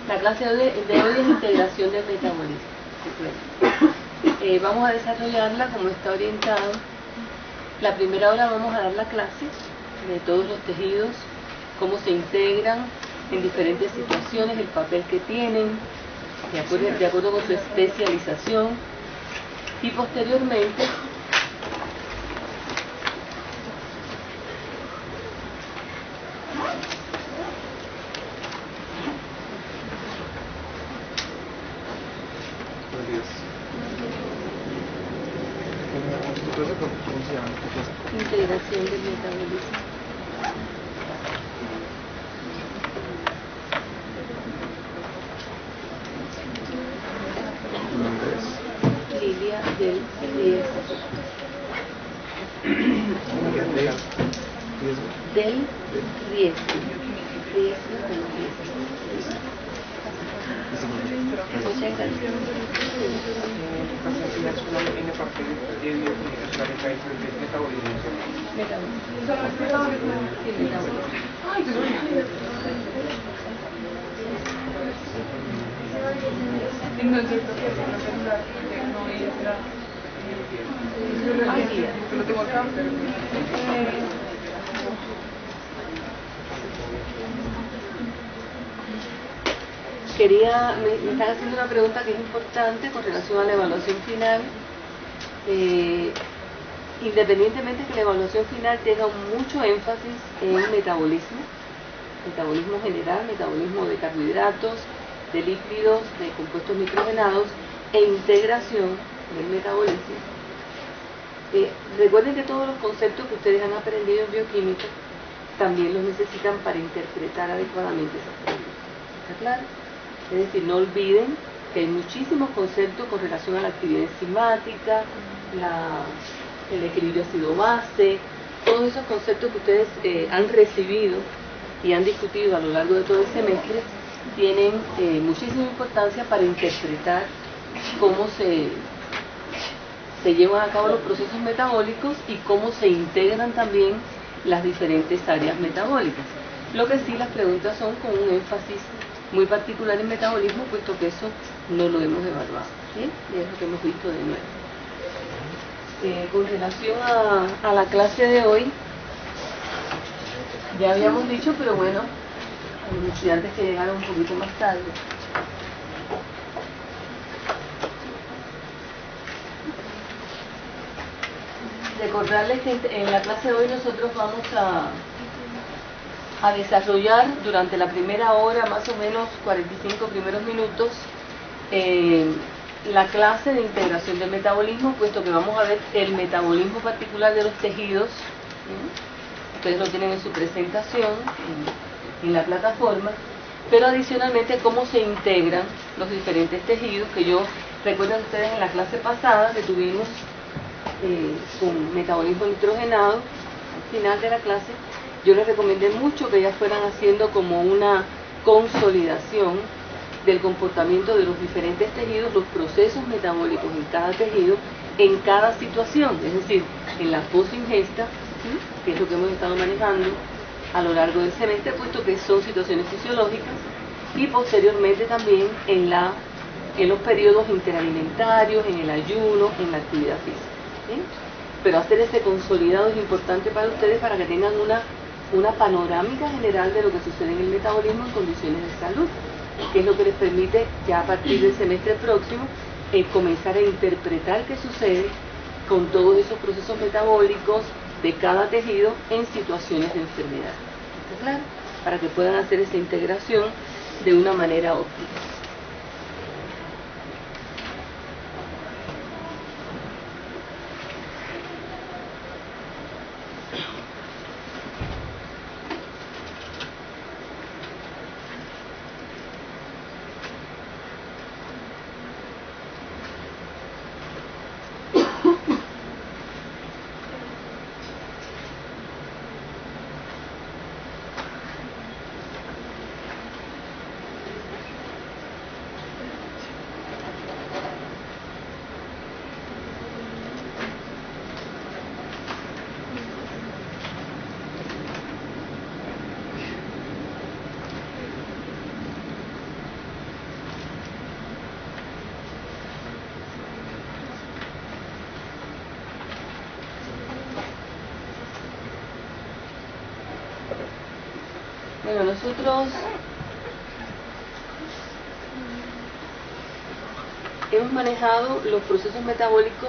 La clase de hoy es integración del metabolismo. Vamos a desarrollarla como está orientado. La primera hora vamos a dar la clase de todos los tejidos, cómo se integran en diferentes situaciones, el papel que tienen, de acuerdo con su especialización, y posteriormente integración del metabolismo. Lilia del Riesgo. Del Riesgo. Riesgo del Riesgo. Muchas gracias. Me están haciendo una pregunta que es importante con relación a la evaluación final. Independientemente que la evaluación final tenga mucho énfasis en metabolismo general, metabolismo de carbohidratos, de lípidos, de compuestos nitrogenados e integración del metabolismo. Recuerden que todos los conceptos que ustedes han aprendido en bioquímica también los necesitan para interpretar adecuadamente esas preguntas. ¿Está claro? Es decir, no olviden que hay muchísimos conceptos con relación a la actividad enzimática, el equilibrio ácido-base, todos esos conceptos que ustedes han recibido y han discutido a lo largo de todo el semestre tienen muchísima importancia para interpretar cómo se llevan a cabo los procesos metabólicos y cómo se integran también las diferentes áreas metabólicas. Lo que sí, las preguntas son con un énfasis muy particular en metabolismo, puesto que eso no lo hemos evaluado, ¿sí? Y es lo que hemos visto de nuevo. Con relación a la clase de hoy, ya habíamos dicho, pero bueno, a los estudiantes que llegaron un poquito más tarde. Recordarles que en la clase de hoy nosotros vamos a desarrollar durante la primera hora, más o menos 45 primeros minutos, la clase de integración del metabolismo, puesto que vamos a ver el metabolismo particular de los tejidos. Ustedes lo tienen en su presentación, en la plataforma, pero adicionalmente cómo se integran los diferentes tejidos, que yo recuerdo ustedes en la clase pasada que tuvimos con metabolismo nitrogenado. Al final de la clase yo les recomendé mucho que ellas fueran haciendo como una consolidación del comportamiento de los diferentes tejidos, los procesos metabólicos en cada tejido, en cada situación, es decir, en la posingesta, ¿sí?, que es lo que hemos estado manejando a lo largo del semestre, puesto que son situaciones fisiológicas, y posteriormente también en los periodos interalimentarios, en el ayuno, en la actividad física, ¿sí? Pero hacer ese consolidado es importante para ustedes, para que tengan una panorámica general de lo que sucede en el metabolismo en condiciones de salud, que es lo que les permite ya a partir del semestre próximo comenzar a interpretar qué sucede con todos esos procesos metabólicos de cada tejido en situaciones de enfermedad. ¿Está claro? Para que puedan hacer esa integración de una manera óptima. Bueno, nosotros hemos manejado los procesos metabólicos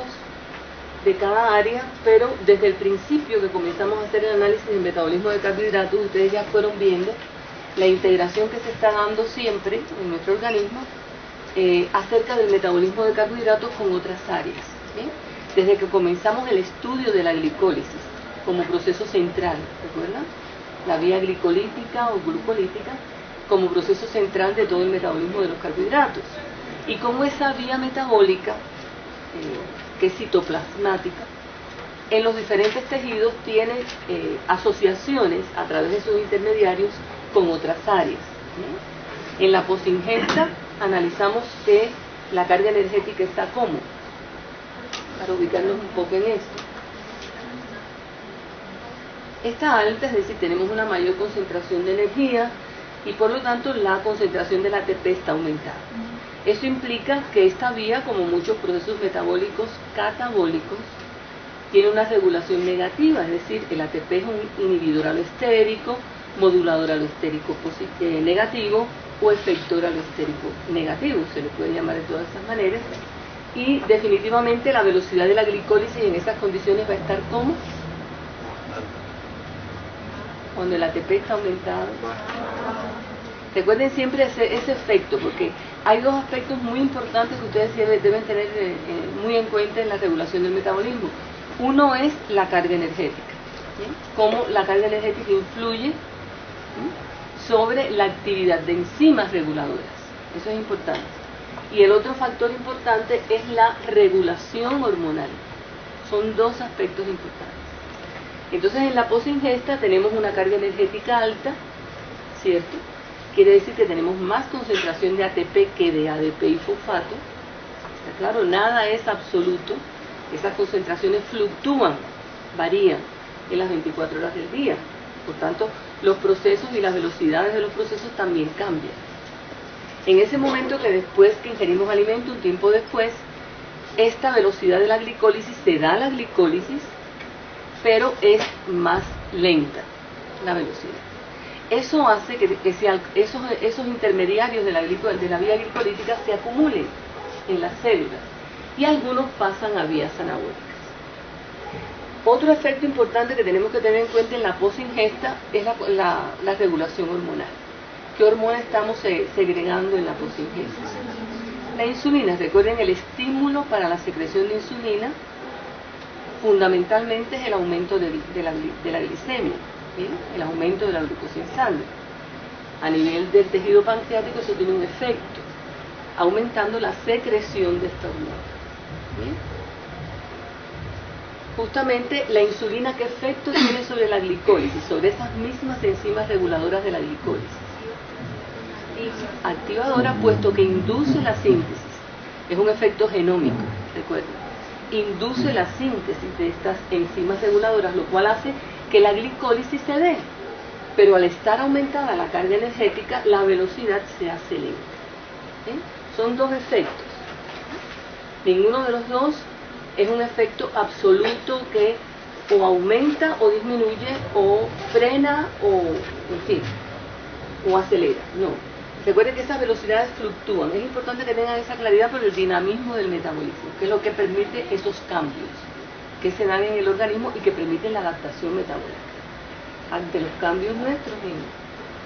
de cada área, pero desde el principio que comenzamos a hacer el análisis del metabolismo de carbohidratos, ustedes ya fueron viendo la integración que se está dando siempre en nuestro organismo acerca del metabolismo de carbohidratos con otras áreas. ¿Bien? Desde que comenzamos el estudio de la glicólisis como proceso central, ¿recuerdan? La vía glicolítica o glucolítica como proceso central de todo el metabolismo de los carbohidratos. Y como esa vía metabólica, que es citoplasmática, en los diferentes tejidos tiene asociaciones a través de sus intermediarios con otras áreas. En la posingesta analizamos que la carga energética está como, para ubicarnos un poco en esto. Está alta, es decir, tenemos una mayor concentración de energía y por lo tanto la concentración del ATP está aumentada. Eso implica que esta vía, como muchos procesos metabólicos catabólicos, tiene una regulación negativa, es decir, el ATP es un inhibidor alostérico, modulador alostérico negativo o efector alostérico negativo, se le puede llamar de todas esas maneras, y definitivamente la velocidad de la glicólisis en esas condiciones va a estar como cuando el ATP está aumentado. Recuerden siempre ese efecto, porque hay dos aspectos muy importantes que ustedes deben tener muy en cuenta en la regulación del metabolismo. Uno es la carga energética, ¿sí? Cómo la carga energética influye, ¿sí?, sobre la actividad de enzimas reguladoras. Eso es importante. Y el otro factor importante es la regulación hormonal. Son dos aspectos importantes. Entonces en la posingesta tenemos una carga energética alta, ¿cierto? Quiere decir que tenemos más concentración de ATP que de ADP y fosfato. ¿Está claro? Nada es absoluto. Esas concentraciones fluctúan, varían en las 24 horas del día. Por tanto, los procesos y las velocidades de los procesos también cambian. En ese momento que después que ingerimos alimento, un tiempo después, esta velocidad de la glicólisis se da la glicólisis, pero es más lenta la velocidad. Eso hace que esos intermediarios de la vía glicolítica se acumulen en las células y algunos pasan a vías anabólicas. Otro efecto importante que tenemos que tener en cuenta en la posingesta es la regulación hormonal. ¿Qué hormona estamos segregando en la posingesta? La insulina. Recuerden, el estímulo para la secreción de insulina fundamentalmente es el aumento de la glicemia, ¿sí?, el aumento de la glucosa en sangre. A nivel del tejido pancreático eso tiene un efecto, aumentando la secreción de esta hormona. ¿Sí? Justamente la insulina, ¿qué efecto tiene sobre la glicólisis? Sobre esas mismas enzimas reguladoras de la glicólisis. Activadora, puesto que induce la síntesis. Es un efecto genómico, recuerden. Induce la síntesis de estas enzimas reguladoras, lo cual hace que la glicólisis se dé. Pero al estar aumentada la carga energética, la velocidad se acelera. ¿Sí? Son dos efectos. Ninguno de los dos es un efecto absoluto que o aumenta o disminuye o frena o, en fin, o acelera. No. Recuerden que esas velocidades fluctúan. Es importante que tengan esa claridad por el dinamismo del metabolismo, que es lo que permite esos cambios que se dan en el organismo y que permiten la adaptación metabólica ante los cambios nuestros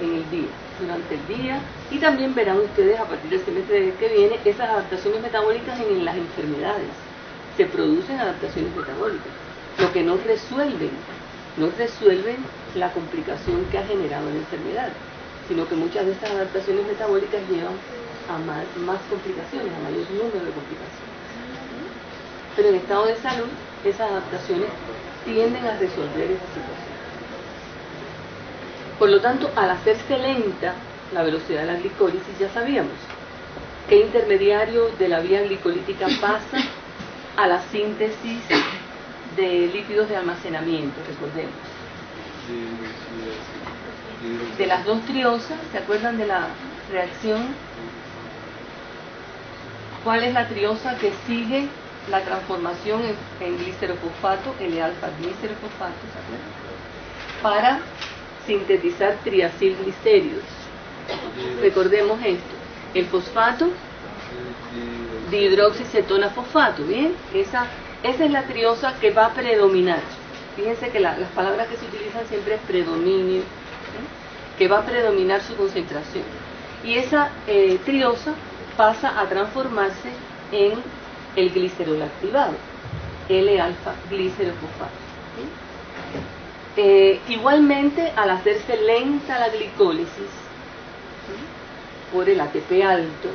en el día, durante el día. Y también verán ustedes a partir del semestre que viene esas adaptaciones metabólicas en las enfermedades. Se producen adaptaciones metabólicas, lo que no resuelven la complicación que ha generado la enfermedad, sino que muchas de estas adaptaciones metabólicas llevan a más complicaciones, a mayor número de complicaciones. Pero en estado de salud, esas adaptaciones tienden a resolver esa situación. Por lo tanto, al hacerse lenta la velocidad de la glicólisis, ya sabíamos qué intermediario de la vía glicolítica pasa a la síntesis de lípidos de almacenamiento, recordemos. De las dos triosas, ¿se acuerdan de la reacción? ¿Cuál es la triosa que sigue la transformación en glicerofosfato, L-alfa-glicerofosfato, ¿se acuerdan? Para sintetizar triacilglicéridos. Recordemos esto, el fosfato, dihidroxicetona fosfato, ¿bien? Esa es la triosa que va a predominar. Fíjense que las palabras que se utilizan siempre es predominio, que va a predominar su concentración. Y esa triosa pasa a transformarse en el glicerol activado, L-alfa glicerofosfato. Igualmente, al hacerse lenta la glicólisis por el ATP alto,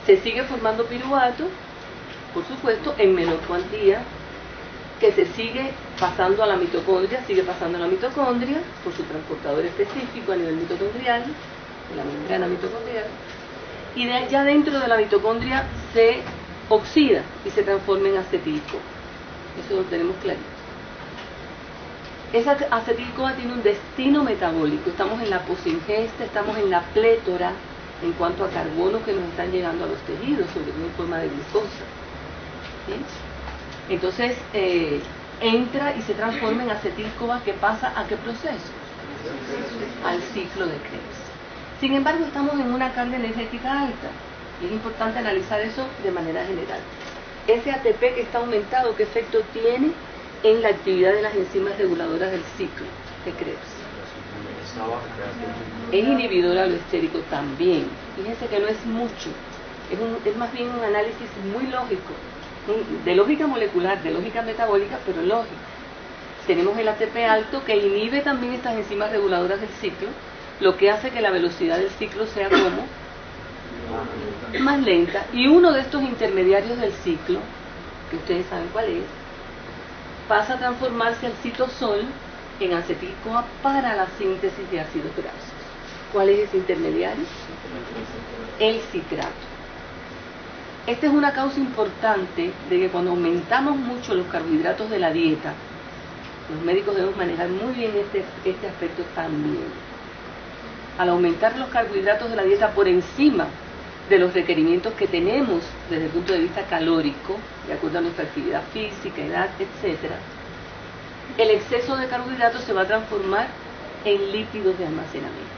se sigue formando piruvato, por supuesto, en menor cuantía, que se sigue pasando a la mitocondria, por su transportador específico a nivel mitocondrial, de la membrana mitocondrial, y ya dentro de la mitocondria se oxida y se transforma en acetil-CoA. Eso lo tenemos clarito. Esa acetil-CoA tiene un destino metabólico. Estamos en la posingesta, estamos en la plétora en cuanto a carbonos que nos están llegando a los tejidos, sobre todo en forma de glucosa. ¿Sí? Entonces, entra y se transforma en acetil-CoA, que pasa a qué proceso? Al ciclo de Krebs. Sin embargo, estamos en una carga energética alta y es importante analizar eso de manera general. Ese ATP que está aumentado, ¿qué efecto tiene en la actividad de las enzimas reguladoras del ciclo de Krebs? Es inhibidor alostérico también. Fíjense que no es mucho, es más bien un análisis muy lógico, de lógica molecular, de lógica metabólica, pero lógica. Tenemos el ATP alto que inhibe también estas enzimas reguladoras del ciclo, lo que hace que la velocidad del ciclo sea como más lenta, y uno de estos intermediarios del ciclo, que ustedes saben cuál es, pasa a transformarse al citosol en acetil-CoA para la síntesis de ácidos grasos. ¿Cuál es ese intermediario? El citrato. Esta es una causa importante de que cuando aumentamos mucho los carbohidratos de la dieta, los médicos debemos manejar muy bien este aspecto también. Al aumentar los carbohidratos de la dieta por encima de los requerimientos que tenemos desde el punto de vista calórico, de acuerdo a nuestra actividad física, edad, etc., el exceso de carbohidratos se va a transformar en lípidos de almacenamiento.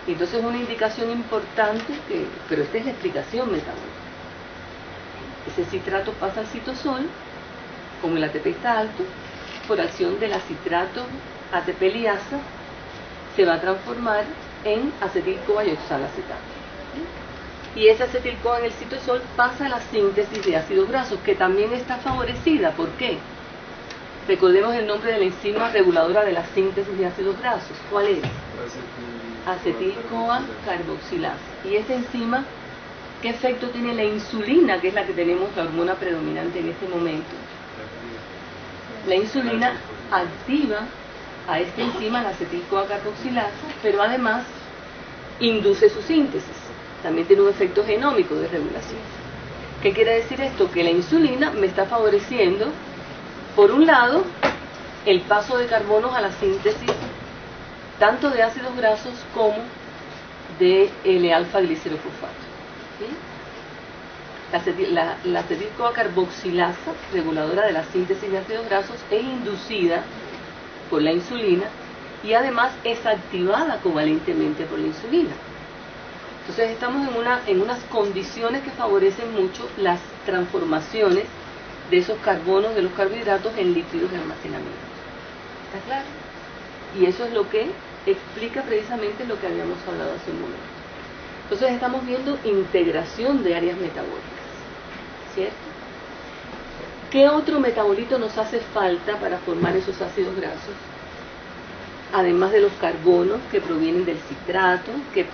Y entonces es una indicación importante, pero esta es la explicación metabólica. Ese citrato pasa al citosol, como el ATP está alto, por acción de la citrato ATP liasa, se va a transformar en acetil-CoA y oxalacetato. Y ese acetil-CoA en el citosol pasa a la síntesis de ácidos grasos, que también está favorecida. ¿Por qué? Recordemos el nombre de la enzima reguladora de la síntesis de ácidos grasos. ¿Cuál es? Acetil-CoA carboxilasa. Y esta enzima, ¿qué efecto tiene la insulina, que es la que tenemos, la hormona predominante en este momento? La insulina activa a esta enzima, la acetil-CoA carboxilasa, pero además induce su síntesis. También tiene un efecto genómico de regulación. ¿Qué quiere decir esto? Que la insulina me está favoreciendo, por un lado, el paso de carbonos a la síntesis tanto de ácidos grasos como de L-alfa glicerofosfato. ¿Sí? La acetil-CoA carboxilasa, reguladora de la síntesis de ácidos grasos, es inducida por la insulina y además es activada covalentemente por la insulina. Entonces estamos en unas condiciones que favorecen mucho las transformaciones de esos carbonos, de los carbohidratos, en lípidos de almacenamiento. ¿Está claro? Y eso es lo que explica precisamente lo que habíamos hablado hace un momento. Entonces estamos viendo integración de áreas metabólicas, ¿cierto? ¿Qué otro metabolito nos hace falta para formar esos ácidos grasos? Además de los carbonos que provienen del citrato, que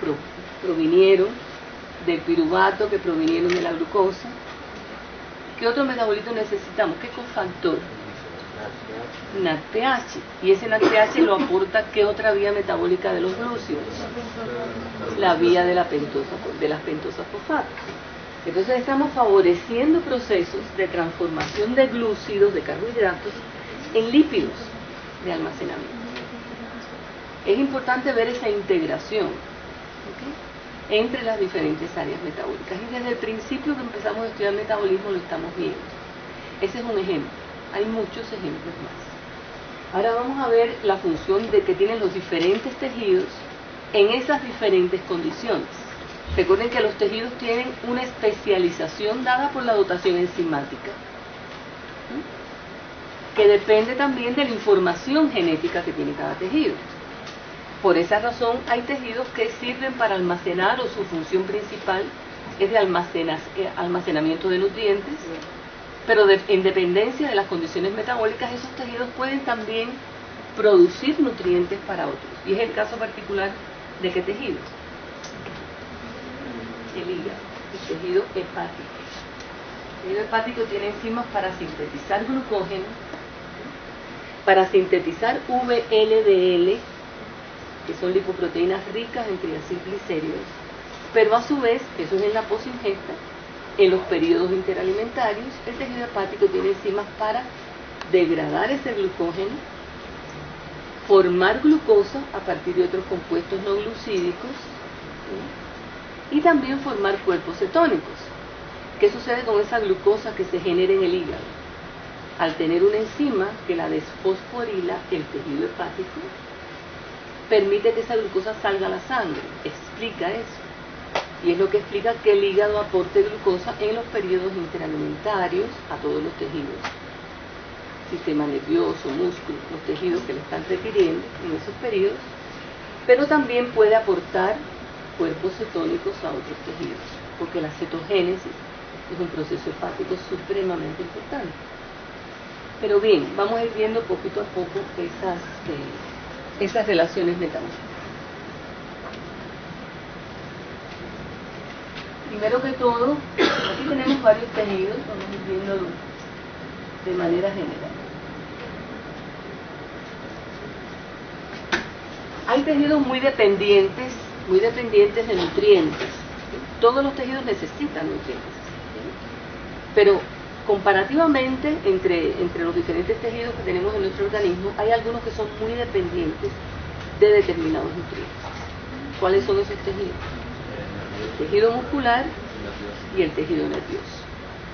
provinieron del piruvato, que provinieron de la glucosa. ¿Qué otro metabolito necesitamos? ¿Qué cofactor? NADPH. Y ese NADPH lo aporta ¿qué otra vía metabólica de los glúcidos? La vía de las pentosas fosfatos. Entonces estamos favoreciendo procesos de transformación de glúcidos, de carbohidratos, en lípidos de almacenamiento. Es importante ver esa integración, ¿okay?, entre las diferentes áreas metabólicas. Y desde el principio que empezamos a estudiar metabolismo lo estamos viendo. Ese es un ejemplo. Hay muchos ejemplos más. Ahora vamos a ver la función de que tienen los diferentes tejidos en esas diferentes condiciones. Recuerden que los tejidos tienen una especialización dada por la dotación enzimática, que depende también de la información genética que tiene cada tejido. Por esa razón hay tejidos que sirven para almacenar, o su función principal es de almacenamiento de nutrientes, pero en dependencia de las condiciones metabólicas, esos tejidos pueden también producir nutrientes para otros. Y es el caso particular de qué tejido. El hígado, el tejido hepático. El tejido hepático tiene enzimas para sintetizar glucógeno, para sintetizar VLDL, que son lipoproteínas ricas en triacilglicéridos, pero a su vez, eso es en la posingesta, en los periodos interalimentarios, el tejido hepático tiene enzimas para degradar ese glucógeno, formar glucosa a partir de otros compuestos no glucídicos, ¿sí? Y también formar cuerpos cetónicos. ¿Qué sucede con esa glucosa que se genera en el hígado? Al tener una enzima que la desfosforila el tejido hepático, permite que esa glucosa salga a la sangre, explica eso. Y es lo que explica que el hígado aporte glucosa en los periodos interalimentarios a todos los tejidos. Sistema nervioso, músculo, los tejidos que le están requiriendo en esos periodos, pero también puede aportar cuerpos cetónicos a otros tejidos, porque la cetogénesis es un proceso hepático supremamente importante. Pero bien, vamos a ir viendo poquito a poco esas relaciones metabólicas. Primero que todo, aquí tenemos varios tejidos, vamos a ir viendo de manera general. Hay tejidos muy dependientes de nutrientes. Todos los tejidos necesitan nutrientes, ¿sí? Pero comparativamente entre los diferentes tejidos que tenemos en nuestro organismo, hay algunos que son muy dependientes de determinados nutrientes. ¿Cuáles son esos tejidos? El tejido muscular y el tejido nervioso.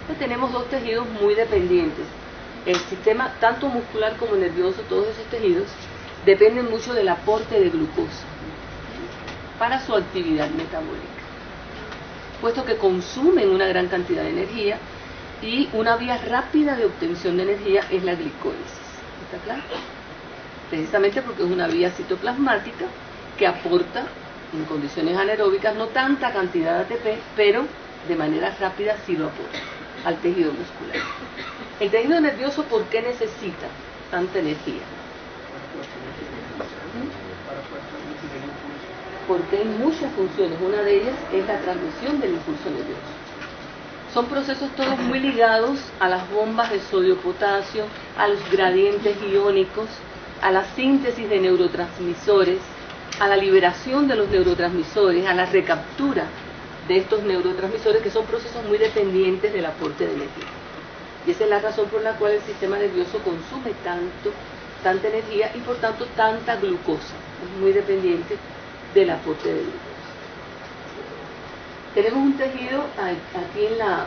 Entonces tenemos dos tejidos muy dependientes. El sistema, tanto muscular como nervioso, todos esos tejidos dependen mucho del aporte de glucosa para su actividad metabólica, puesto que consumen una gran cantidad de energía y una vía rápida de obtención de energía es la glicólisis. ¿Está claro? Precisamente porque es una vía citoplasmática que aporta en condiciones anaeróbicas no tanta cantidad de ATP, pero de manera rápida sí lo aporta al tejido muscular. El tejido nervioso, ¿por qué necesita tanta energía? Porque hay muchas funciones, una de ellas es la transmisión del impulso nervioso. Son procesos todos muy ligados a las bombas de sodio-potasio, a los gradientes iónicos, a la síntesis de neurotransmisores, a la liberación de los neurotransmisores, a la recaptura de estos neurotransmisores, que son procesos muy dependientes del aporte de energía. Y esa es la razón por la cual el sistema nervioso consume tanta energía y por tanto tanta glucosa. Es muy dependiente del aporte de glucosa. Tenemos un tejido aquí en la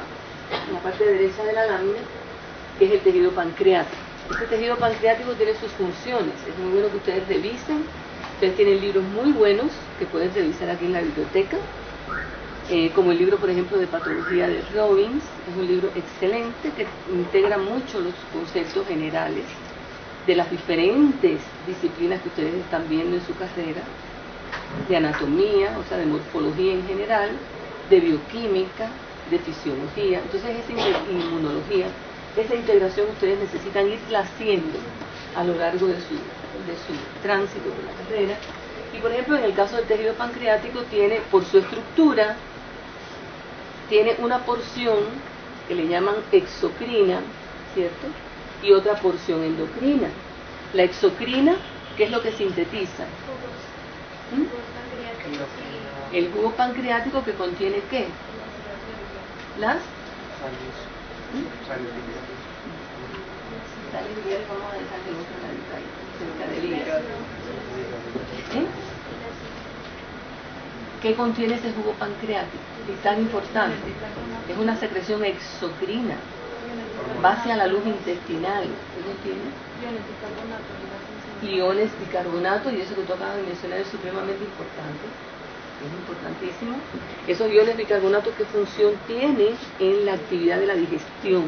parte derecha de la lámina, que es el tejido pancreático. Este tejido pancreático tiene sus funciones. Es muy bueno que ustedes revisen. Ustedes tienen libros muy buenos que pueden revisar aquí en la biblioteca, como el libro, por ejemplo, de patología de Robbins. Es un libro excelente que integra mucho los conceptos generales de las diferentes disciplinas que ustedes están viendo en su carrera, de anatomía, o sea, de morfología en general, de bioquímica, de fisiología, entonces esa inmunología, esa integración ustedes necesitan irla haciendo a lo largo de su tránsito por la carrera. Y por ejemplo, en el caso del tejido pancreático, tiene, por su estructura, tiene una porción que le llaman exocrina, ¿cierto? Y otra porción endocrina. La exocrina, ¿qué es lo que sintetiza? El jugo pancreático, que contiene ¿qué? Las sales lineales, vamos a dejar de otro lado ahí, cerca del hígado. ¿Qué contiene ese jugo pancreático? Es tan importante. Es una secreción exocrina. base a la luz intestinal. ¿Uno tiene? Iones bicarbonato, y eso que tú acabas de mencionar es supremamente importante, es importantísimo. Esos iones bicarbonato, ¿qué función tienen en la actividad de la digestión?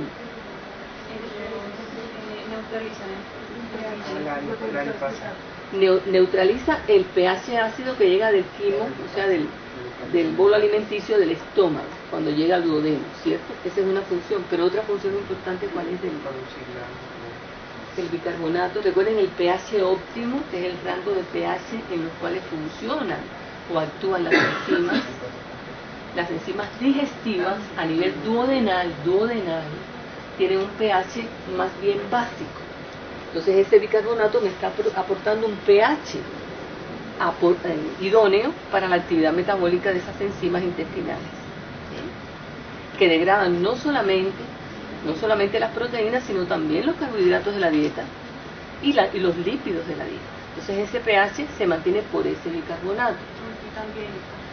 Neutraliza el pH ácido que llega del quimo, o sea, del bolo alimenticio del estómago, cuando llega al duodeno, ¿cierto? Esa es una función, pero otra función importante, ¿cuál es? El bicarbonato. Recuerden el pH óptimo, que es el rango de pH en los cuales funcionan o actúan las enzimas. Las enzimas digestivas a nivel duodenal tienen un pH más bien básico. Entonces ese bicarbonato me está aportando un pH idóneo para la actividad metabólica de esas enzimas intestinales, ¿sí? Que degradan no solamente las proteínas, sino también los carbohidratos de la dieta y los lípidos de la dieta. Entonces ese pH se mantiene por ese bicarbonato. Y también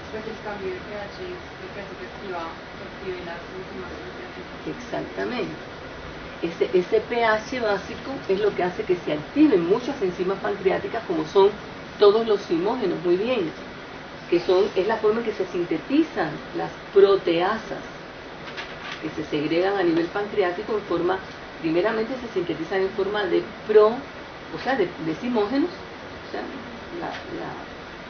pues el cambio de pH es lo que hace que active las enzimas. Exactamente. Ese pH básico es lo que hace que se activen muchas enzimas pancreáticas, como son todos los zimógenos, muy bien, es la forma en que se sintetizan las proteasas, que se segregan a nivel pancreático en forma, primeramente se sintetizan en forma de zimógenos, o sea, la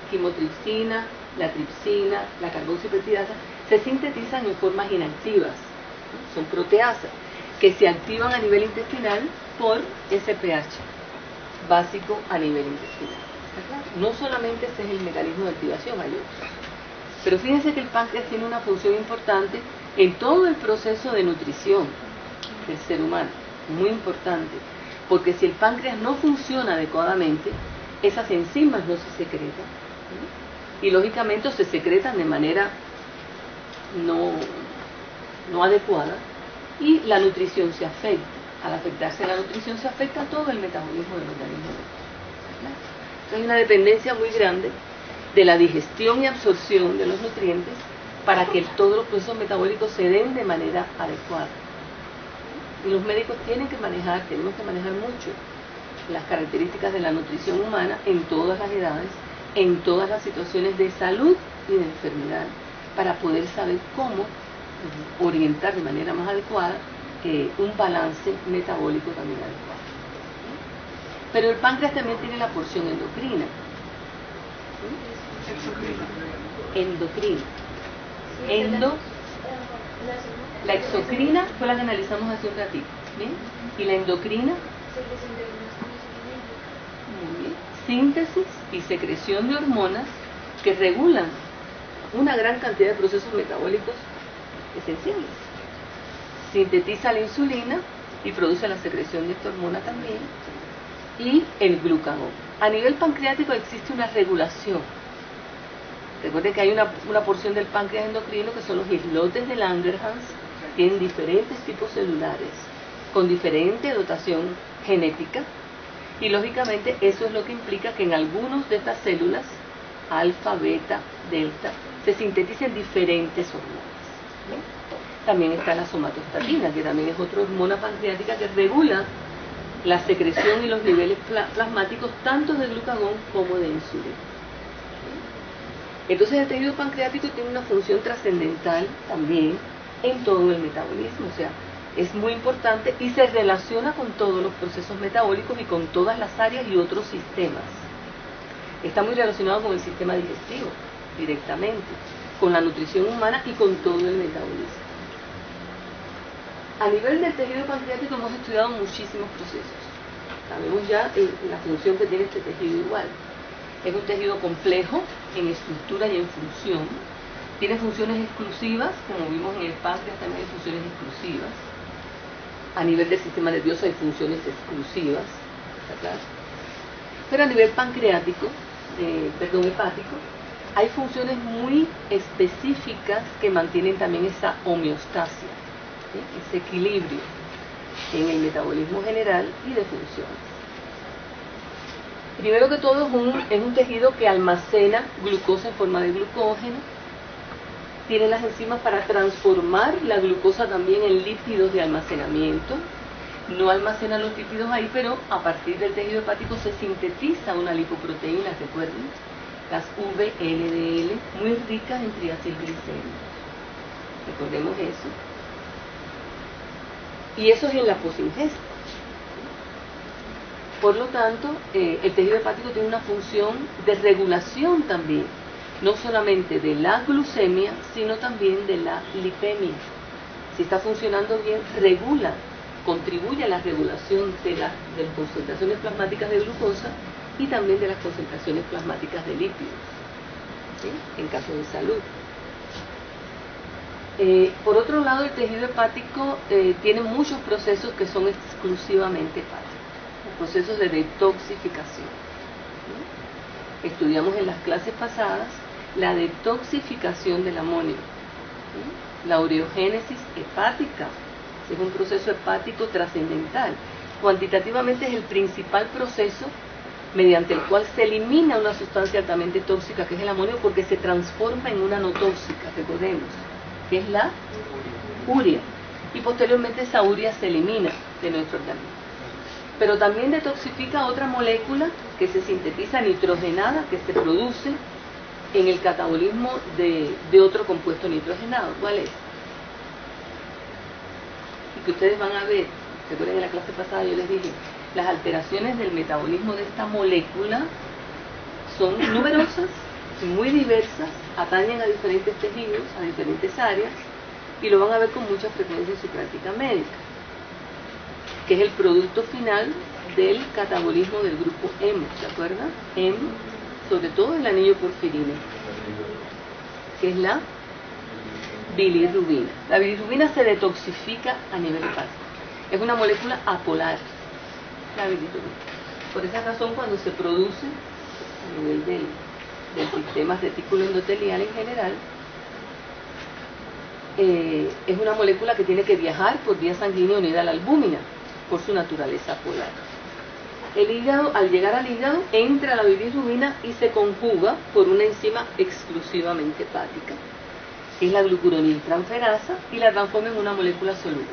quimotripsina, la tripsina, la carboxipeptidasa, se sintetizan en formas inactivas, ¿no? Son proteasas que se activan a nivel intestinal por ese pH básico a nivel intestinal. No solamente ese es el mecanismo de activación, hay otros. Pero fíjense que el páncreas tiene una función importante en todo el proceso de nutrición del ser humano, muy importante, porque si el páncreas no funciona adecuadamente, esas enzimas no se secretan, ¿sí? Y lógicamente se secretan de manera no adecuada, y la nutrición se afecta. Al afectarse la nutrición se afecta todo el metabolismo del organismo. Entonces hay una dependencia muy grande de la digestión y absorción de los nutrientes para que todos los procesos metabólicos se den de manera adecuada. Y los médicos tenemos que manejar mucho las características de la nutrición humana en todas las edades, en todas las situaciones de salud y de enfermedad, para poder saber cómo orientar de manera más adecuada un balance metabólico también adecuado. Pero el páncreas también tiene la porción endocrina. La exocrina fue la que analizamos hace un ratito, ¿bien? Y la endocrina, muy bien, síntesis y secreción de hormonas que regulan una gran cantidad de procesos metabólicos esenciales. Sintetiza la insulina y produce la secreción de esta hormona también, y el glucagón. A nivel pancreático existe una regulación. Recuerden que hay una porción del páncreas endocrino que son los islotes de Langerhans, tienen diferentes tipos celulares, con diferente dotación genética, y lógicamente eso es lo que implica que en algunos de estas células, alfa, beta, delta, se sinteticen diferentes hormonas, ¿no? También está la somatostatina, que también es otra hormona pancreática que regula la secreción y los niveles plasmáticos tanto de glucagón como de insulina. Entonces el tejido pancreático tiene una función trascendental también en todo el metabolismo, o sea, es muy importante y se relaciona con todos los procesos metabólicos y con todas las áreas y otros sistemas. Está muy relacionado con el sistema digestivo directamente, con la nutrición humana y con todo el metabolismo. A nivel del tejido pancreático hemos estudiado muchísimos procesos. Sabemos ya la función que tiene este tejido igual. Es un tejido complejo en estructura y en función. Tiene funciones exclusivas, como vimos en el páncreas también hay funciones exclusivas. A nivel del sistema nervioso hay funciones exclusivas, ¿está claro? Pero a nivel pancreático, hepático, hay funciones muy específicas que mantienen también esa homeostasia, ¿sí? Ese equilibrio en el metabolismo general y de funciones. Primero que todo es un tejido que almacena glucosa en forma de glucógeno, tiene las enzimas para transformar la glucosa también en lípidos de almacenamiento. No almacena los lípidos ahí, pero a partir del tejido hepático se sintetiza una lipoproteína, recuerden, las VLDL, muy ricas en triacilglicéridos. Recordemos eso. Y eso es en la posingesta. Por lo tanto, el tejido hepático tiene una función de regulación también, no solamente de la glucemia, sino también de la lipemia. Si está funcionando bien, regula, contribuye a la regulación de las concentraciones plasmáticas de glucosa y también de las concentraciones plasmáticas de lípidos, ¿sí?, en caso de salud. Por otro lado, el tejido hepático tiene muchos procesos que son exclusivamente hepáticos, procesos de detoxificación, ¿sí? Estudiamos en las clases pasadas la detoxificación del amonio, ¿sí?, la ureogénesis hepática. Es un proceso hepático trascendental. Cuantitativamente es el principal proceso mediante el cual se elimina una sustancia altamente tóxica, que es el amonio, porque se transforma en una no tóxica, recordemos, que es la urea. Y posteriormente esa urea se elimina de nuestro organismo. Pero también detoxifica otra molécula que se sintetiza nitrogenada, que se produce en el catabolismo de otro compuesto nitrogenado. ¿Cuál es? Y que ustedes van a ver, recuerden en la clase pasada yo les dije, las alteraciones del metabolismo de esta molécula son numerosas, muy diversas, atañen a diferentes tejidos, a diferentes áreas, y lo van a ver con mucha frecuencia en su práctica médica, que es el producto final del catabolismo del grupo hemo, ¿se acuerdan? Hemo, sobre todo el anillo porfirina, que es la bilirrubina. La bilirrubina se detoxifica a nivel hepático. Es una molécula apolar, la bilirrubina. Por esa razón, cuando se produce a nivel del sistema retículo endotelial en general, es una molécula que tiene que viajar por vía sanguínea unida a la albúmina, por su naturaleza polar. El hígado, al llegar al hígado, entra la bilirrubina y se conjuga por una enzima exclusivamente hepática, que es la glucuroniltransferasa, y la transforma en una molécula soluble.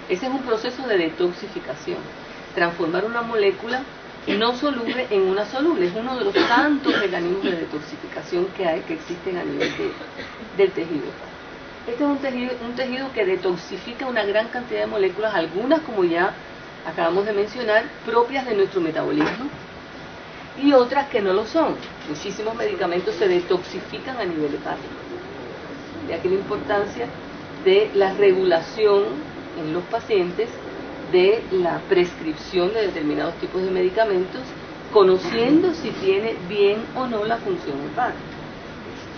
Ese es un proceso de detoxificación, transformar una molécula no soluble en una soluble. Es uno de los tantos mecanismos de detoxificación que existen a nivel del tejido. Este es un tejido que detoxifica una gran cantidad de moléculas, algunas, como ya acabamos de mencionar, propias de nuestro metabolismo, y otras que no lo son. Muchísimos medicamentos se detoxifican a nivel hepático. De aquí la importancia de la regulación en los pacientes de la prescripción de determinados tipos de medicamentos, conociendo si tiene bien o no la función hepática.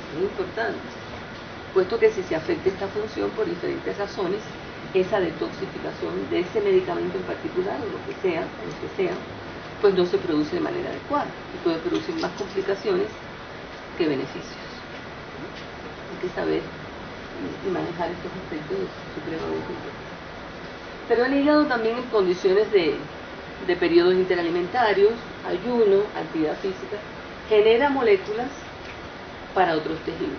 Es muy importante, puesto que si se afecta esta función por diferentes razones, esa detoxificación de ese medicamento en particular, o lo que sea, pues no se produce de manera adecuada y puede producir más complicaciones que beneficios. Hay que saber y manejar estos aspectos supremamente importantes. Pero el hígado también, en condiciones de periodos interalimentarios, ayuno, actividad física, genera moléculas para otros tejidos,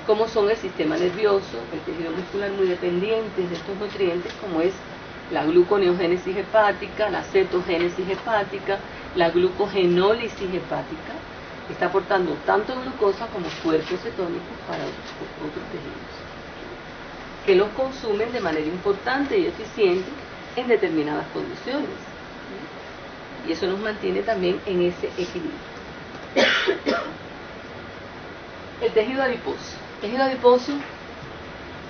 como son el sistema nervioso, el tejido muscular, muy dependientes de estos nutrientes, como es la gluconeogénesis hepática, la cetogénesis hepática, la glucogenólisis hepática, que está aportando tanto glucosa como cuerpos cetónicos para otros tejidos, que los consumen de manera importante y eficiente en determinadas condiciones. Y eso nos mantiene también en ese equilibrio. El tejido adiposo. El tejido adiposo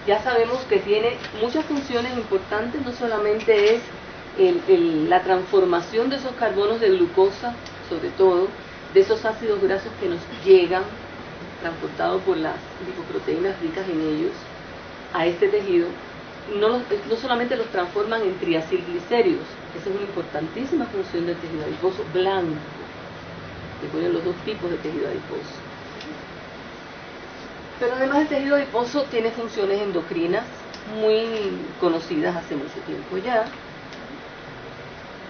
ya sabemos que tiene muchas funciones importantes, no solamente es la transformación de esos carbonos de glucosa, sobre todo, de esos ácidos grasos que nos llegan, transportados por las lipoproteínas ricas en ellos, a este tejido, no solamente los transforman en triacilglicéridos, esa es una importantísima función del tejido adiposo blanco, que ponen los dos tipos de tejido adiposo. Pero además el tejido adiposo tiene funciones endocrinas muy conocidas hace mucho tiempo ya,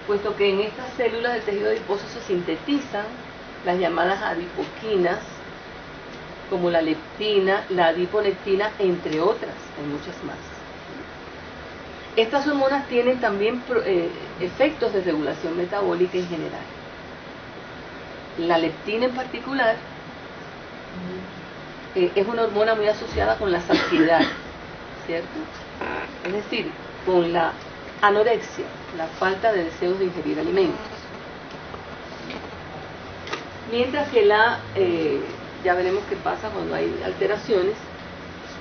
puesto que en estas células del tejido adiposo se sintetizan las llamadas adipoquinas, como la leptina, la adiponectina, entre otras, hay muchas más. Estas hormonas tienen también efectos de regulación metabólica en general. La leptina en particular es una hormona muy asociada con la saciedad, ¿cierto? Es decir, con la anorexia, la falta de deseos de ingerir alimentos. Mientras que ya veremos qué pasa cuando hay alteraciones,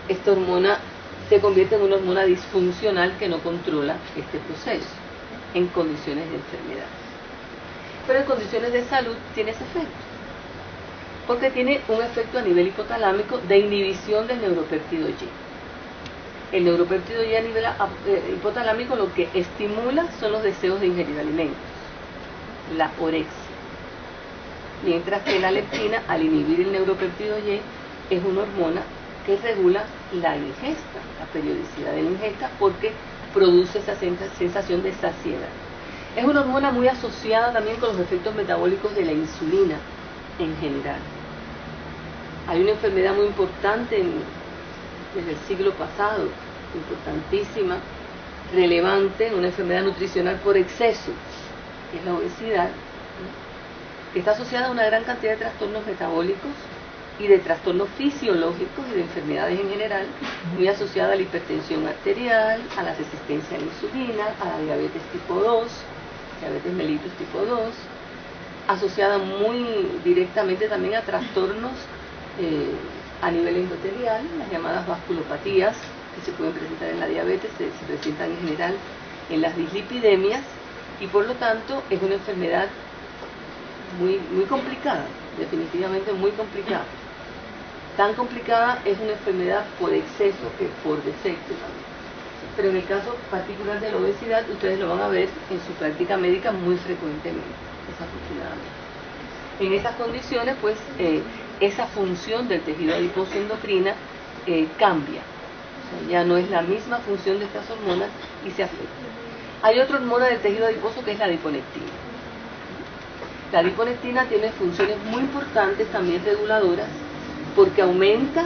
esta hormona se convierte en una hormona disfuncional que no controla este proceso en condiciones de enfermedad. Pero en condiciones de salud tiene ese efecto, porque tiene un efecto a nivel hipotalámico de inhibición del neuropéptido Y. El neuropéptido Y a nivel hipotalámico lo que estimula son los deseos de ingerir alimentos, la orexia. Mientras que la leptina, al inhibir el neuropéptido Y, es una hormona que regula la ingesta, la periodicidad de la ingesta, porque produce esa sensación de saciedad. Es una hormona muy asociada también con los efectos metabólicos de la insulina en general. Hay una enfermedad muy importante desde el siglo pasado, importantísima, relevante, una enfermedad nutricional por exceso, que es la obesidad, que está asociada a una gran cantidad de trastornos metabólicos y de trastornos fisiológicos y de enfermedades en general, muy asociada a la hipertensión arterial, a la resistencia a la insulina, a la diabetes tipo 2, diabetes mellitus tipo 2, asociada muy directamente también a trastornos a nivel endotelial, las llamadas vasculopatías, que se pueden presentar en la diabetes, se presentan en general en las dislipidemias, y por lo tanto es una enfermedad muy complicada, definitivamente muy complicada. Tan complicada es una enfermedad por exceso que por defecto también. Pero en el caso particular de la obesidad, ustedes lo van a ver en su práctica médica muy frecuentemente, desafortunadamente. En esas condiciones, pues, esa función del tejido adiposo endocrina cambia. O sea, ya no es la misma función de estas hormonas y se afecta. Hay otra hormona del tejido adiposo que es la adiponectina. La adiponectina tiene funciones muy importantes, también reguladoras, porque aumenta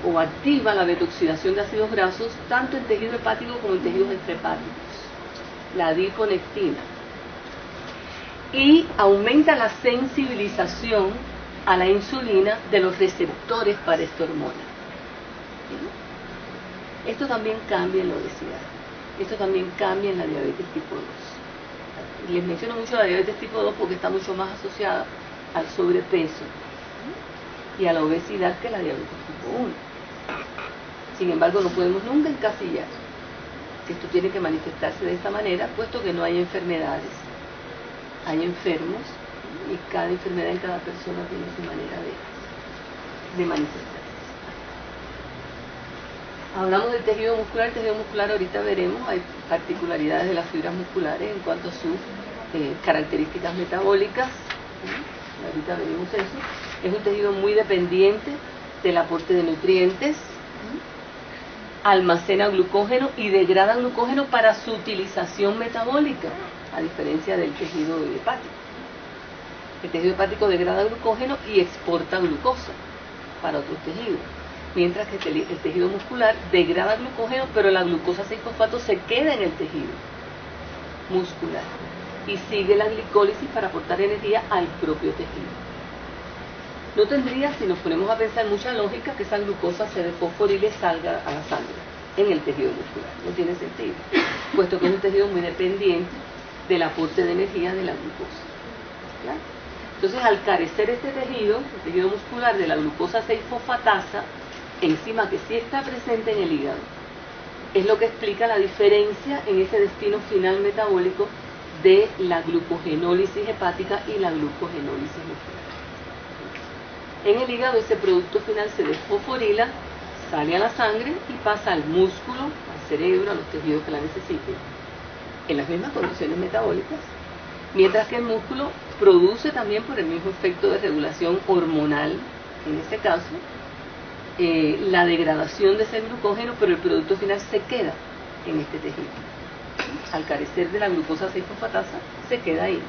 o activa la betoxidación de ácidos grasos tanto en tejido hepático como en tejidos extrahepáticos. La adiponectina. Y aumenta la sensibilización a la insulina de los receptores para esta hormona. ¿Sí? Esto también cambia en la obesidad. Esto también cambia en la diabetes tipo 2. Les menciono mucho la diabetes tipo 2 porque está mucho más asociada al sobrepeso y a la obesidad que la diabetes tipo 1. Sin embargo, no podemos nunca encasillar que esto tiene que manifestarse de esta manera, puesto que no hay enfermedades, hay enfermos, y cada enfermedad en cada persona tiene su manera de manifestarse. Hablamos del tejido muscular. El tejido muscular ahorita veremos, hay particularidades de las fibras musculares en cuanto a sus características metabólicas. Ahorita veremos eso. Es un tejido muy dependiente del aporte de nutrientes, almacena glucógeno y degrada glucógeno para su utilización metabólica, a diferencia del tejido hepático. El tejido hepático degrada glucógeno y exporta glucosa para otros tejidos, mientras que el tejido muscular degrada glucógeno, pero la glucosa 6-fosfato se queda en el tejido muscular y sigue la glicólisis para aportar energía al propio tejido. No tendría, si nos ponemos a pensar, mucha lógica que esa glucosa se desfosforile y salga a la sangre en el tejido muscular. No tiene sentido, puesto que es un tejido muy dependiente del aporte de energía de la glucosa. ¿Claro? Entonces, al carecer este tejido, el tejido muscular, de la glucosa 6-fosfatasa, enzima que sí está presente en el hígado, es lo que explica la diferencia en ese destino final metabólico de la glucogenólisis hepática y la glucogenólisis muscular. En el hígado ese producto final se desfosforila, sale a la sangre y pasa al músculo, al cerebro, a los tejidos que la necesiten, en las mismas condiciones metabólicas, mientras que el músculo produce también, por el mismo efecto de regulación hormonal, en este caso, la degradación de ese glucógeno, pero el producto final se queda en este tejido. Al carecer de la glucosa 6-fosfatasa, se queda ahí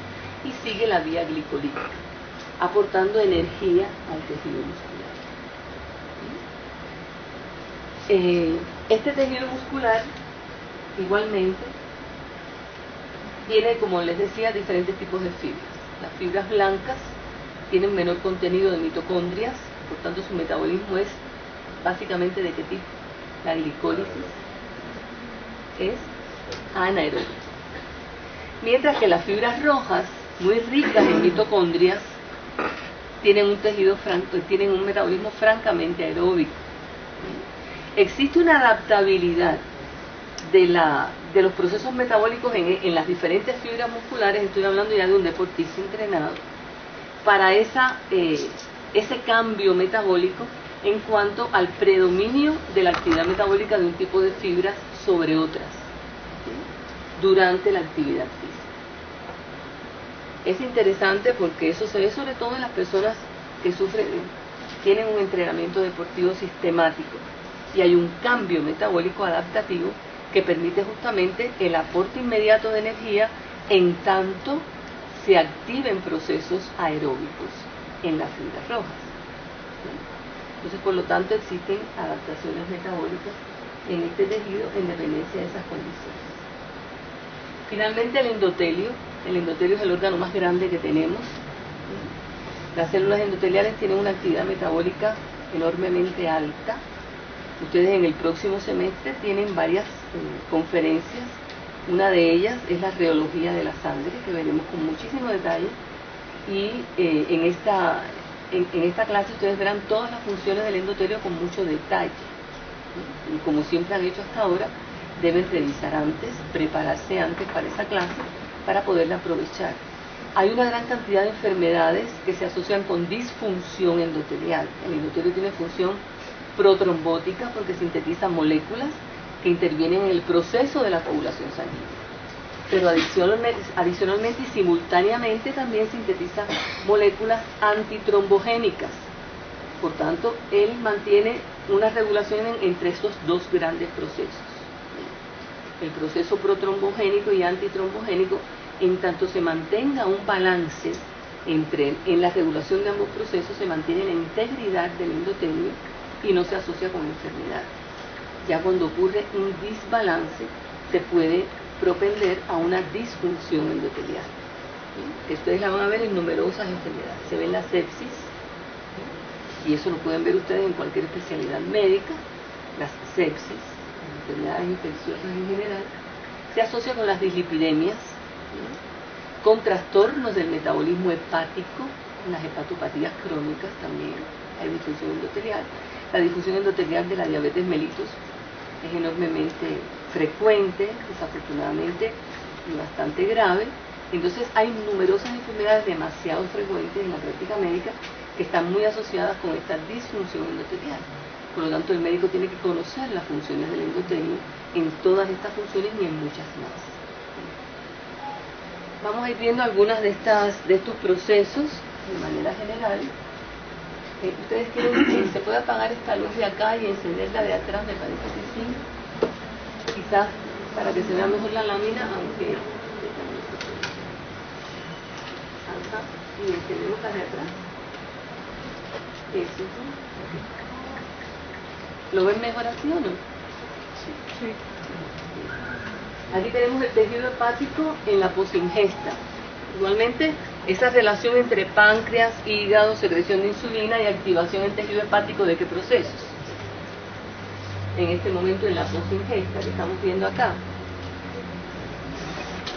y sigue la vía glicolítica, aportando energía al tejido muscular. Este tejido muscular, igualmente, tiene, como les decía, diferentes tipos de fibras. Las fibras blancas tienen menor contenido de mitocondrias, por tanto su metabolismo es básicamente ¿de qué tipo? La glicólisis es anaeróbica. Mientras que las fibras rojas, muy ricas en mitocondrias, tienen un metabolismo francamente aeróbico. Existe una adaptabilidad de los procesos metabólicos en las diferentes fibras musculares, estoy hablando ya de un deportista entrenado, para ese cambio metabólico en cuanto al predominio de la actividad metabólica de un tipo de fibras sobre otras, ¿sí?, durante la actividad física. Es interesante porque eso se ve sobre todo en las personas que tienen un entrenamiento deportivo sistemático y hay un cambio metabólico adaptativo que permite justamente el aporte inmediato de energía en tanto se activen procesos aeróbicos en las fibras rojas, ¿sí? Entonces, por lo tanto, existen adaptaciones metabólicas en este tejido en dependencia de esas condiciones. Finalmente, el endotelio es el órgano más grande que tenemos. Las células endoteliales tienen una actividad metabólica enormemente alta. Ustedes en el próximo semestre tienen varias conferencias. Una de ellas es la reología de la sangre, que veremos con muchísimo detalle. Y en esta clase ustedes verán todas las funciones del endotelio con mucho detalle. Y como siempre han hecho hasta ahora, deben revisar antes, prepararse antes para esa clase, para poderla aprovechar. Hay una gran cantidad de enfermedades que se asocian con disfunción endotelial. El endotelio tiene función protrombótica porque sintetiza moléculas que intervienen en el proceso de la coagulación sanguínea. Pero adicionalmente y simultáneamente también sintetiza moléculas antitrombogénicas. Por tanto, él mantiene una regulación entre estos dos grandes procesos. El proceso protrombogénico y antitrombogénico, en tanto se mantenga un balance en la regulación de ambos procesos, se mantiene la integridad del endotelio y no se asocia con enfermedad. Ya cuando ocurre un desbalance, se puede propender a una disfunción endotelial. ¿Sí? Ustedes la van a ver en numerosas enfermedades. Se ve en la sepsis, ¿sí?, y eso lo pueden ver ustedes en cualquier especialidad médica. Las sepsis, enfermedades infecciosas en general, se asocia con las dislipidemias, ¿sí?, con trastornos del metabolismo hepático, en las hepatopatías crónicas también hay disfunción endotelial. La disfunción endotelial de la diabetes mellitus es enormemente frecuente, desafortunadamente, y bastante grave. Entonces hay numerosas enfermedades demasiado frecuentes en la práctica médica que están muy asociadas con esta disfunción endotelial. Por lo tanto, el médico tiene que conocer las funciones del endotelio en todas estas funciones y en muchas más. Vamos a ir viendo algunas de estos procesos de manera general. Ustedes quieren que se pueda apagar esta luz de acá y encenderla de atrás, me parece que sí. Quizás para que se vea mejor la lámina, aunque... Ajá. Y encendemos la de atrás. Eso. ¿Lo ven mejor así o no? Sí. Aquí tenemos el tejido hepático en la posingesta. Igualmente, esa relación entre páncreas, hígado, secreción de insulina y activación del tejido hepático, ¿de qué procesos? En este momento en la posingesta que estamos viendo acá.